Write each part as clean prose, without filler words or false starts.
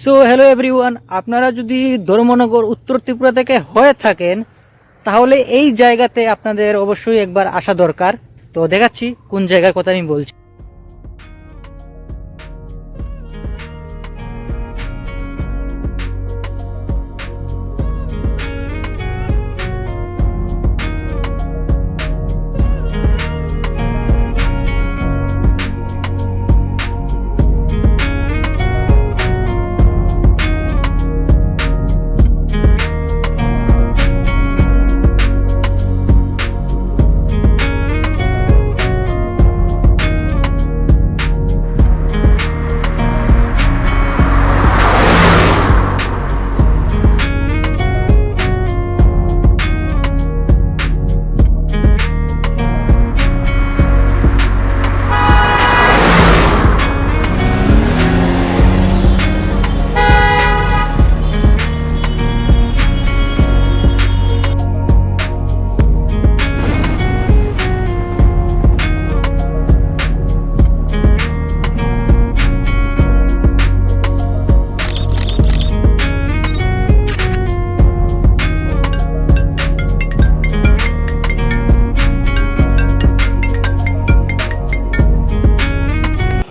So hello everyone, আপনারা যদি ধর্মনগর উত্তর ত্রিপুরা থেকে হয়ে থাকেন তাহলে এই জায়গাতে আপনাদের অবশ্যই একবার আসা দরকার। তো দেখাচ্ছি কোন জায়গার কথা আমি বলছি।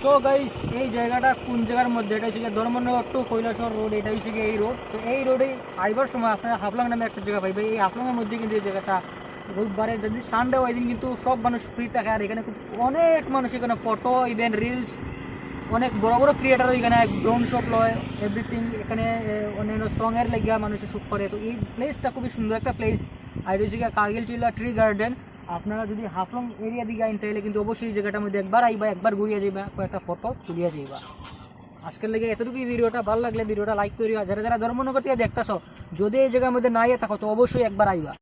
সো গাইস, এই জায়গাটা কোন জায়গার মধ্যে, এটা হচ্ছে ধর্মনগর টু কৈলাসহর রোড। এটা হচ্ছে এই রোড। তো এই রোডে আইবার সময় আপনারা হাফলং নামে একটা জায়গা পাইবে। এই হাফলংয়ের মধ্যে কিন্তু এই জায়গাটা রোববারে যদি সানডে ওই দিন কিন্তু সব মানুষ ফ্রি থাকে। আর এখানে খুব অনেক মানুষ এখানে ফটো ইভেন্ট রিলস, অনেক বড় বড় ক্রিয়েটারও এখানে ড্রোন শট লয়, এভরিথিং এখানে অন্যান্য সঙের লেগিয়া মানুষে শ্যুট করে। তো এই প্লেসটা খুবই সুন্দর একটা প্লেস। আর এটা হচ্ছে কার্গিল টিলা ট্রি গার্ডেন। আপনারা যদি হাফলং এরিয়া দিকে আইন তাহলে কিন্তু অবশ্যই এই জায়গাটার মধ্যে একবার আইবা, একবার ঘুরিয়ে যাইবা, কয়েকটা ফটো তুলিয়া যাইবা। আজকের লেগে এতটুকুই। ভিডিওটা ভালো লাগলে ভিডিওটা লাইক করিও। যারা যারা ধর্মনগর থেকে দেখতেছ, যদি এই জায়গার মধ্যে নাই থাকো তো অবশ্যই একবার আইবা।